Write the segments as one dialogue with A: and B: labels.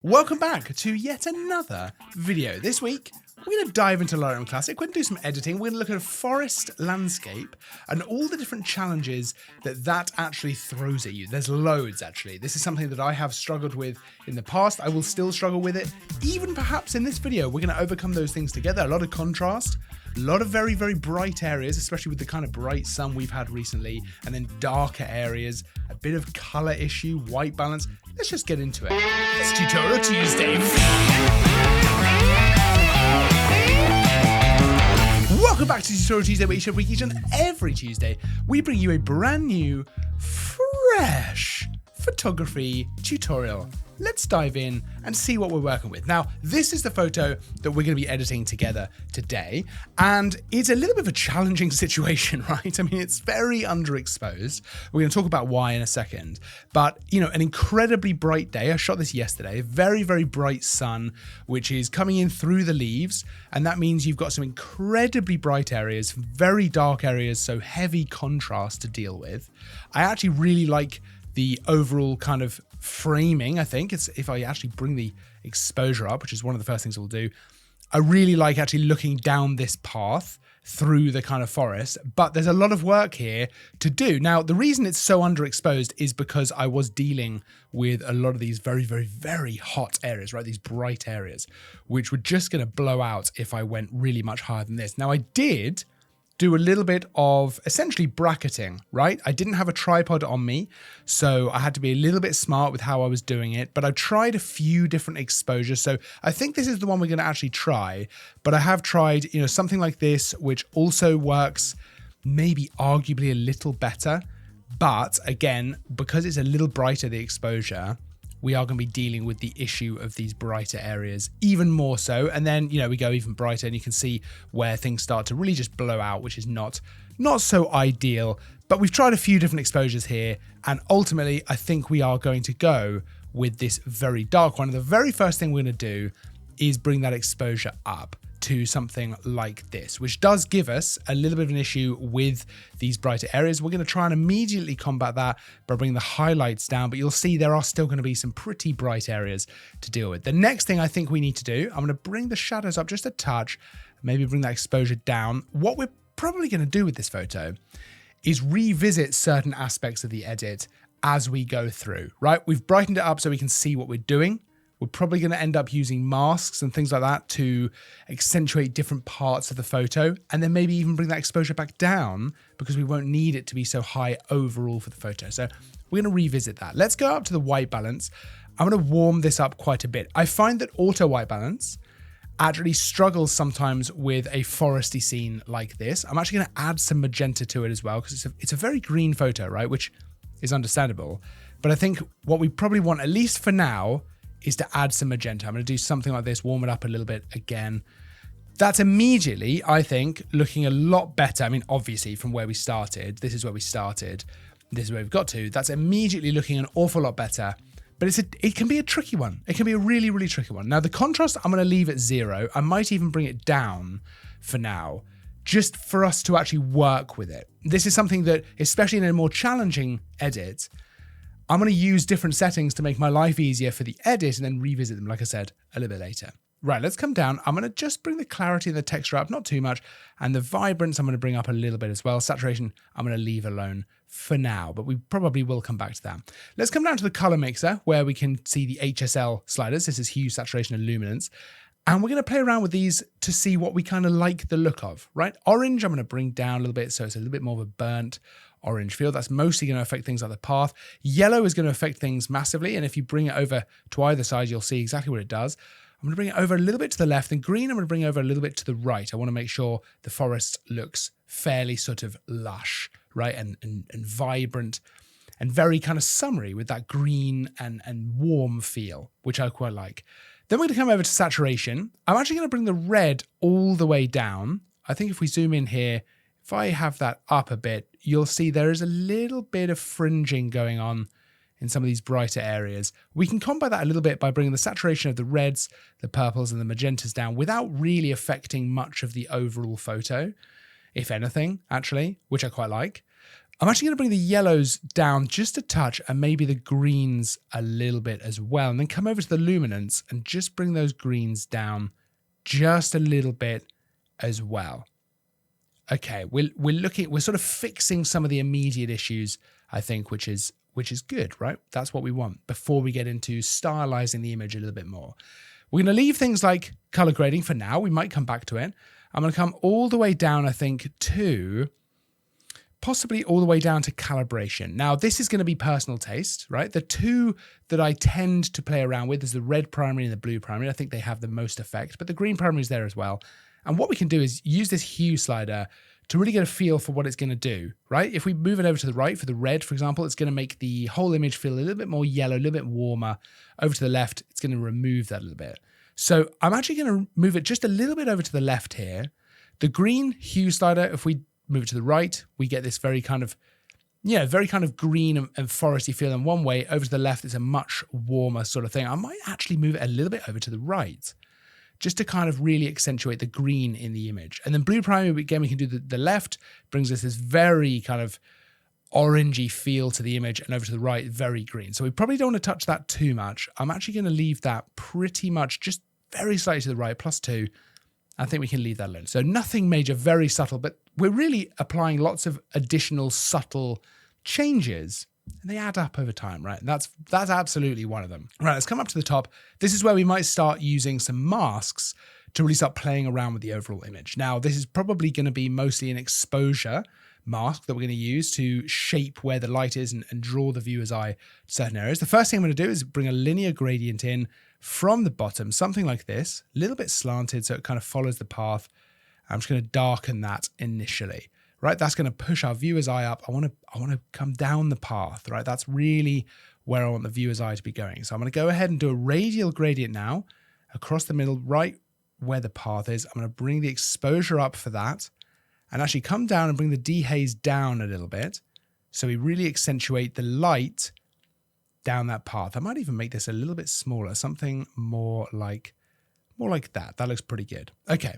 A: Welcome back to yet another video. This week, we're going to dive into Lightroom Classic. We're going to do some editing. We're going to look at a forest landscape and all the different challenges that actually throws at you. There's loads, actually. This is something that I have struggled with in the past. I will still struggle with it. Even perhaps in this video, we're going to overcome those things together. A lot of contrast, a lot of very, very bright areas, especially with the kind of bright sun we've had recently, and then darker areas, a bit of color issue, white balance. Let's just get into it. It's Tutorial Tuesday. Welcome back to Tutorial Tuesday, where each and every Tuesday we bring you a brand new, fresh photography tutorial. Let's dive in and see what we're working with. Now, this is the photo that we're going to be editing together today, and it's a little bit of a challenging situation, right? I mean, it's very underexposed. We're going to talk about why in a second, but you know, an incredibly bright day. I shot this yesterday, very, very bright sun, which is coming in through the leaves, and that means you've got some incredibly bright areas, very dark areas, so heavy contrast to deal with. I actually really like the overall kind of framing. I think it's, if I actually bring the exposure up, which is one of the first things we'll do, I really like actually looking down this path through the kind of forest, but there's a lot of work here to do. Now, the reason it's so underexposed is because I was dealing with a lot of these very, very, very hot areas, right? These bright areas, which were just going to blow out if I went really much higher than this. Now, I did do a little bit of essentially bracketing, right? I didn't have a tripod on me, so I had to be a little bit smart with how I was doing it, but I tried a few different exposures. So I think this is the one we're going to actually try, but I have tried, you know, something like this, which also works maybe arguably a little better. But again, because it's a little brighter, the exposure, we are going to be dealing with the issue of these brighter areas even more so. And then, you know, we go even brighter and you can see where things start to really just blow out, which is not so ideal. But we've tried a few different exposures here. And ultimately, I think we are going to go with this very dark one. And the very first thing we're going to do is bring that exposure up to something like this, which does give us a little bit of an issue with these brighter areas. We're going to try and immediately combat that by bringing the highlights down, but you'll see there are still going to be some pretty bright areas to deal with. The next thing I think we need to do, I'm going to bring the shadows up just a touch, maybe bring that exposure down. What we're probably going to do with this photo is revisit certain aspects of the edit as we go through, right? We've brightened it up so we can see what we're doing. We're probably going to end up using masks and things like that to accentuate different parts of the photo, and then maybe even bring that exposure back down because we won't need it to be so high overall for the photo. So we're going to revisit that. Let's go up to the white balance. I'm going to warm this up quite a bit. I find that auto white balance actually struggles sometimes with a foresty scene like this. I'm actually going to add some magenta to it as well because it's a very green photo, right? Which is understandable. But I think what we probably want, at least for now, is to add some magenta. I'm going to do something like this, warm it up a little bit again. That's immediately, I think, looking a lot better. I mean, obviously, from where we started, this is where we started, this is where we've got to. That's immediately looking an awful lot better, but it can be a tricky one. It can be a really, really tricky one. Now, the contrast, I'm going to leave at 0. I might even bring it down for now, just for us to actually work with it. This is something that, especially in a more challenging edit, I'm going to use different settings to make my life easier for the edit and then revisit them, like I said, a little bit later. Right, let's come down. I'm going to just bring the clarity and the texture up, not too much. And the vibrance, I'm going to bring up a little bit as well. Saturation, I'm going to leave alone for now, but we probably will come back to that. Let's come down to the color mixer where we can see the HSL sliders. This is hue, saturation, and luminance. And we're going to play around with these to see what we kind of like the look of, right? Orange, I'm going to bring down a little bit so it's a little bit more of a burnt orange feel. That's mostly going to affect things like the path. Yellow is going to affect things massively, and if you bring it over to either side, you'll see exactly what it does. I'm going to bring it over a little bit to the left, and green I'm going to bring over a little bit to the right. I want to make sure the forest looks fairly sort of lush, right, and vibrant, and very kind of summery with that green and warm feel, which I quite like. Then we're going to come over to saturation. I'm actually going to bring the red all the way down. I think if we zoom in here, if I have that up a bit, you'll see there is a little bit of fringing going on in some of these brighter areas. We can combat that a little bit by bringing the saturation of the reds, the purples, and the magentas down without really affecting much of the overall photo, if anything, actually, which I quite like. I'm actually going to bring the yellows down just a touch and maybe the greens a little bit as well. And then come over to the luminance and just bring those greens down just a little bit as well. Okay, we're sort of fixing some of the immediate issues, I think, which is good, right? That's what we want before we get into stylizing the image a little bit more. We're going to leave things like color grading for now. We might come back to it. I'm going to come all the way down, I think, to possibly all the way down to calibration. Now, this is going to be personal taste, right? The two that I tend to play around with is the red primary and the blue primary. I think they have the most effect, but the green primary is there as well. And what we can do is use this hue slider to really get a feel for what it's going to do, right? If we move it over to the right for the red, for example, it's going to make the whole image feel a little bit more yellow, a little bit warmer. Over to the left, it's going to remove that a little bit. So I'm actually going to move it just a little bit over to the left here. The green hue slider, if we move it to the right, we get this very kind of green and foresty feel in one way. Over to the left, it's a much warmer sort of thing. I might actually move it a little bit over to the right, just to kind of really accentuate the green in the image. And then blue primary, again, we can do the left, brings us this very kind of orangey feel to the image, and over to the right, very green. So we probably don't want to touch that too much. I'm actually going to leave that pretty much just very slightly to the right, +2. I think we can leave that alone. So nothing major, very subtle, but we're really applying lots of additional subtle changes, and they add up over time, right? That's absolutely one of them. Right, let's come up to the top. This is where we might start using some masks to really start playing around with the overall image. Now, this is probably going to be mostly an exposure mask that we're going to use to shape where the light is and draw the viewer's eye to certain areas. The first thing I'm going to do is bring a linear gradient in from the bottom, something like this, a little bit slanted so it kind of follows the path. I'm just going to darken that initially, right? That's going to push our viewer's eye up. I want to come down the path, right? That's really where I want the viewer's eye to be going. So I'm going to go ahead and do a radial gradient now across the middle, right where the path is. I'm going to bring the exposure up for that and actually come down and bring the dehaze down a little bit. So we really accentuate the light down that path. I might even make this a little bit smaller, something more like that. That looks pretty good. Okay,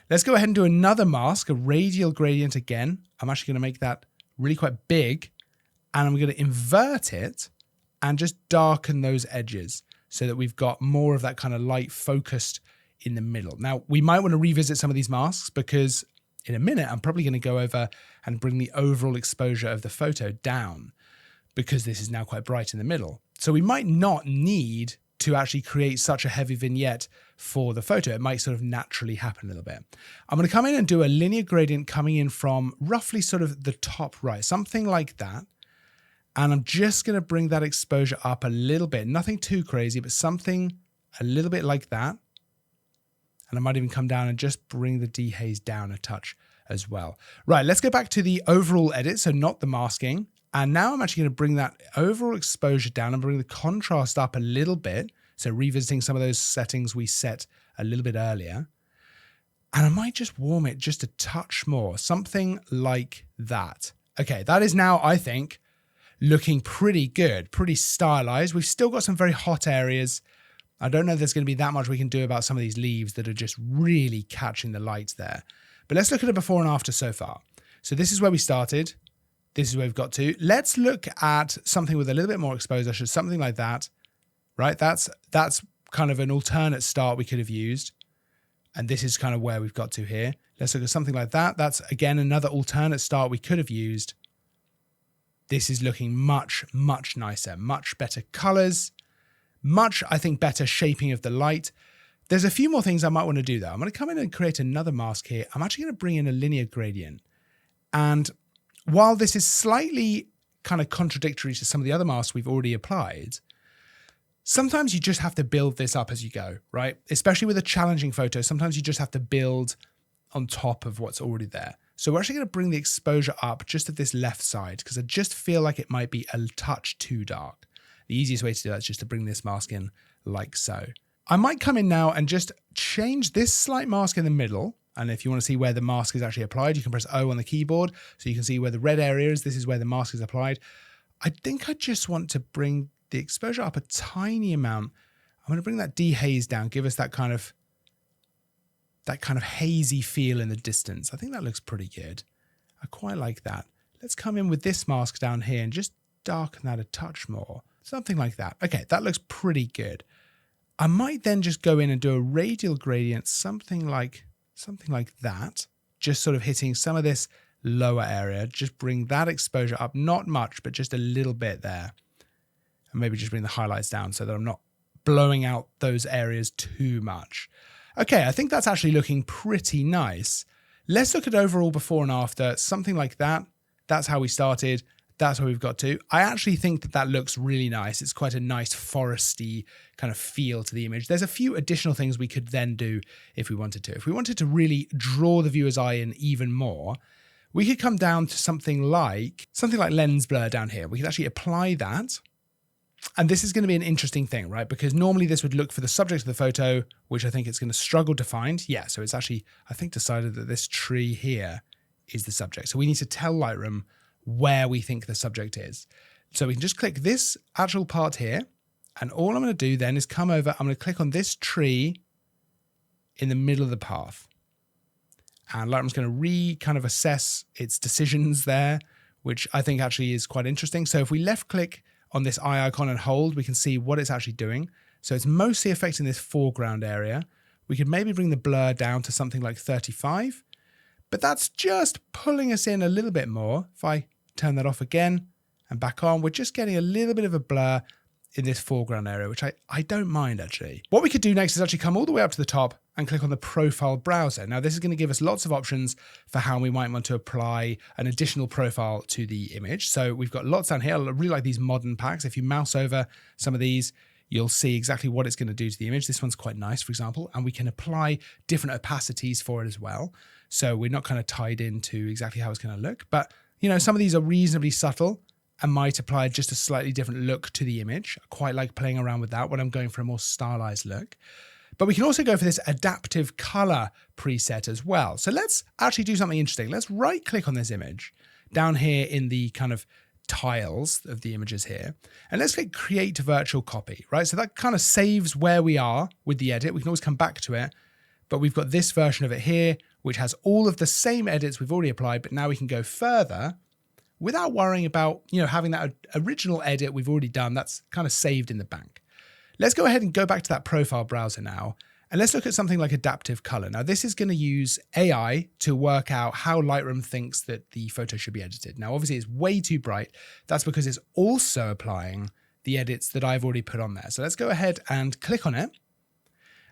A: let's go ahead and do another mask, a radial gradient again. I'm actually going to make that really quite big, and I'm going to invert it and just darken those edges so that we've got more of that kind of light focused in the middle. Now, we might want to revisit some of these masks because in a minute, I'm probably going to go over and bring the overall exposure of the photo down, because this is now quite bright in the middle. So we might not need to actually create such a heavy vignette for the photo. It might sort of naturally happen a little bit. I'm going to come in and do a linear gradient coming in from roughly sort of the top right, something like that. And I'm just going to bring that exposure up a little bit. Nothing too crazy, but something a little bit like that. And I might even come down and just bring the dehaze down a touch as well. Right, let's go back to the overall edit, so not the masking. And now I'm actually going to bring that overall exposure down and bring the contrast up a little bit. So revisiting some of those settings we set a little bit earlier. And I might just warm it just a touch more, something like that. Okay, that is now, I think, looking pretty good, pretty stylized. We've still got some very hot areas. I don't know if there's going to be that much we can do about some of these leaves that are just really catching the light there. But let's look at a before and after so far. So this is where we started. This is where we've got to. Let's look at something with a little bit more exposure, so something like that, right? That's kind of an alternate start we could have used. And this is kind of where we've got to here. Let's look at something like that. That's, again, another alternate start we could have used. This is looking much, much nicer, much better colors, much, I think, better shaping of the light. There's a few more things I might want to do, though. I'm going to come in and create another mask here. I'm actually going to bring in a linear gradient. And while this is slightly kind of contradictory to some of the other masks we've already applied, sometimes you just have to build this up as you go, right? Especially with a challenging photo, sometimes you just have to build on top of what's already there. So we're actually going to bring the exposure up just at this left side because I just feel like it might be a touch too dark. The easiest way to do that is just to bring this mask in like so. I might come in now and just change this slight mask in the middle. And if you want to see where the mask is actually applied, you can press O on the keyboard. So you can see where the red area is. This is where the mask is applied. I think I just want to bring the exposure up a tiny amount. I'm going to bring that dehaze down, give us that kind of hazy feel in the distance. I think that looks pretty good. I quite like that. let's come in with this mask down here and just darken that a touch more. Something like that. Okay, that looks pretty good. I might then just go in and do a radial gradient, something like that, just sort of hitting some of this lower area, just bring that exposure up, not much, but just a little bit there. And maybe just bring the highlights down so that I'm not blowing out those areas too much. Okay, I think that's actually looking pretty nice. Let's look at overall before and after, something like that. That's how we started. That's where we've got to. I actually think that that looks really nice. It's quite a nice foresty kind of feel to the image. There's a few additional things we could then do if we wanted to. If we wanted to really draw the viewer's eye in even more, we could come down to something like lens blur down here. We could actually apply that. And this is going to be an interesting thing, right? Because normally this would look for the subject of the photo, which I think it's going to struggle to find. Yeah, so it's actually, I think, decided that this tree here is the subject. So we need to tell Lightroom where we think the subject is. So we can just click this actual part here. And all I'm going to do then is come over, I'm going to click on this tree in the middle of the path. And Lightroom's going to kind of assess its decisions there, which I think actually is quite interesting. So if we left click on this eye icon and hold, we can see what it's actually doing. So it's mostly affecting this foreground area. We could maybe bring the blur down to something like 35, but that's just pulling us in a little bit more. If I turn that off again and back on, we're just getting a little bit of a blur in this foreground area, which I don't mind actually. What we could do next is actually come all the way up to the top and click on the profile browser. Now this is going to give us lots of options for how we might want to apply an additional profile to the image. So we've got lots down here. I really like these modern packs. If you mouse over some of these, you'll see exactly what it's going to do to the image. This one's quite nice, for example, and we can apply different opacities for it as well. So we're not kind of tied into exactly how it's going to look, but you know, some of these are reasonably subtle and might apply just a slightly different look to the image. I quite like playing around with that when I'm going for a more stylized look. But we can also go for this adaptive color preset as well. So let's actually do something interesting. Let's right click on this image down here in the kind of tiles of the images here. And let's click create virtual copy, right? So that kind of saves where we are with the edit. We can always come back to it, but we've got this version of it here, which has all of the same edits we've already applied, but now we can go further without worrying about, you know, having that original edit we've already done. That's kind of saved in the bank. Let's go ahead and go back to that profile browser now, and let's look at something like adaptive color. Now, this is going to use AI to work out how Lightroom thinks that the photo should be edited. Now, obviously, it's way too bright. That's because it's also applying the edits that I've already put on there. So let's go ahead and click on it.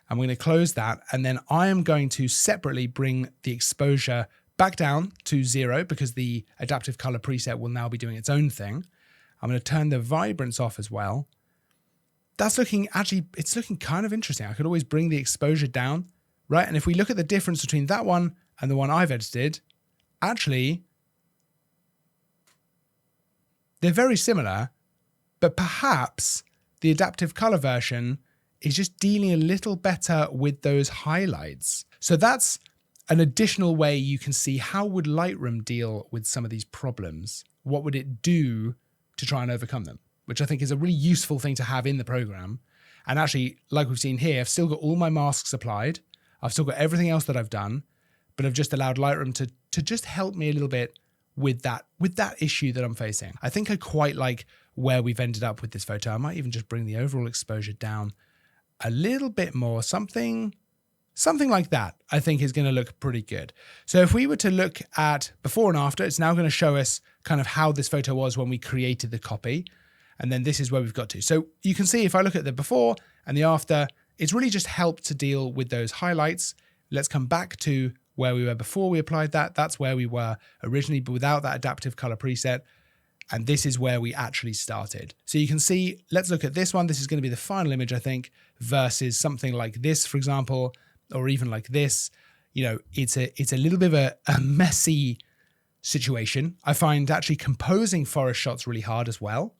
A: I'm going to close that, and then I am going to separately bring the exposure back down to 0 because the adaptive color preset will now be doing its own thing. I'm going to turn the vibrance off as well. That's looking, actually, it's looking kind of interesting. I could always bring the exposure down, right? And if we look at the difference between that one and the one I've edited, actually, they're very similar, but perhaps the adaptive color version is just dealing a little better with those highlights. So that's an additional way you can see how would Lightroom deal with some of these problems? What would it do to try and overcome them? Which I think is a really useful thing to have in the program. And actually, like we've seen here, I've still got all my masks applied. I've still got everything else that I've done, but I've just allowed Lightroom to just help me a little bit with that issue that I'm facing. I think I quite like where we've ended up with this photo. I might even just bring the overall exposure down a little bit more, something like that, I think is going to look pretty good. So if we were to look at before and after, it's now going to show us kind of how this photo was when we created the copy. And then this is where we've got to. So you can see if I look at the before and the after, it's really just helped to deal with those highlights. Let's come back to where we were before we applied that. That's where we were originally, but without that adaptive color preset. And this is where we actually started. So you can see, let's look at this one. This is going to be the final image, I think, versus something like this, for example, or even like this. You know, it's a little bit of a messy situation. I find actually composing forest shots really hard as well,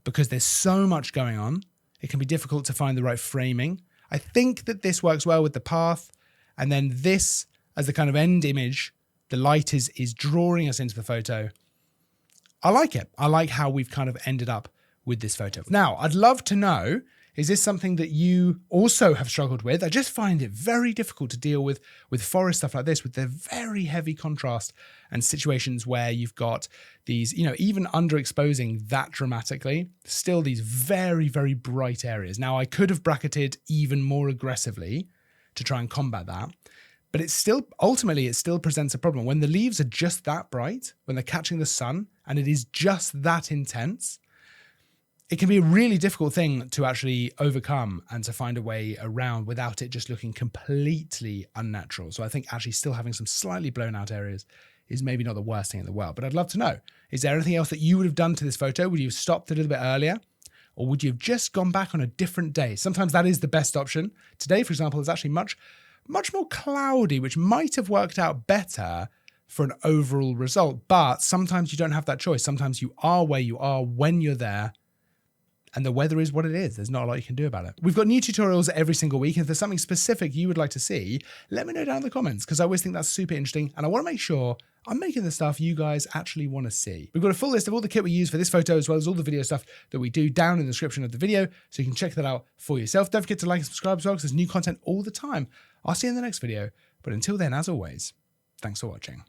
A: because there's so much going on. It can be difficult to find the right framing. I think that this works well with the path. And then this as the kind of end image, the light is drawing us into the photo. I like it. I like how we've kind of ended up with this photo. Now, I'd love to know Is this something that you also have struggled with? I just find it very difficult to deal with forest stuff like this, with the very heavy contrast and situations where you've got these, even underexposing that dramatically, still these very, very bright areas. Now, I could have bracketed even more aggressively to try and combat that, but ultimately it still presents a problem. When the leaves are just that bright, when they're catching the sun and it is just that intense, it can be a really difficult thing to actually overcome and to find a way around without it just looking completely unnatural. So I think actually still having some slightly blown out areas is maybe not the worst thing in the world. But I'd love to know, is there anything else that you would have done to this photo? Would you have stopped a little bit earlier? Or would you have just gone back on a different day? Sometimes that is the best option. Today, for example, is actually much more cloudy, which might have worked out better for an overall result. But sometimes you don't have that choice. Sometimes you are where you are when you're there, and the weather is what it is. There's not a lot you can do about it. We've got new tutorials every single week. If there's something specific you would like to see, let me know down in the comments, because I always think that's super interesting. And I want to make sure I'm making the stuff you guys actually want to see. We've got a full list of all the kit we use for this photo, as well as all the video stuff that we do down in the description of the video, so you can check that out for yourself. Don't forget to like and subscribe as well, because there's new content all the time. I'll see you in the next video. But until then, as always, thanks for watching.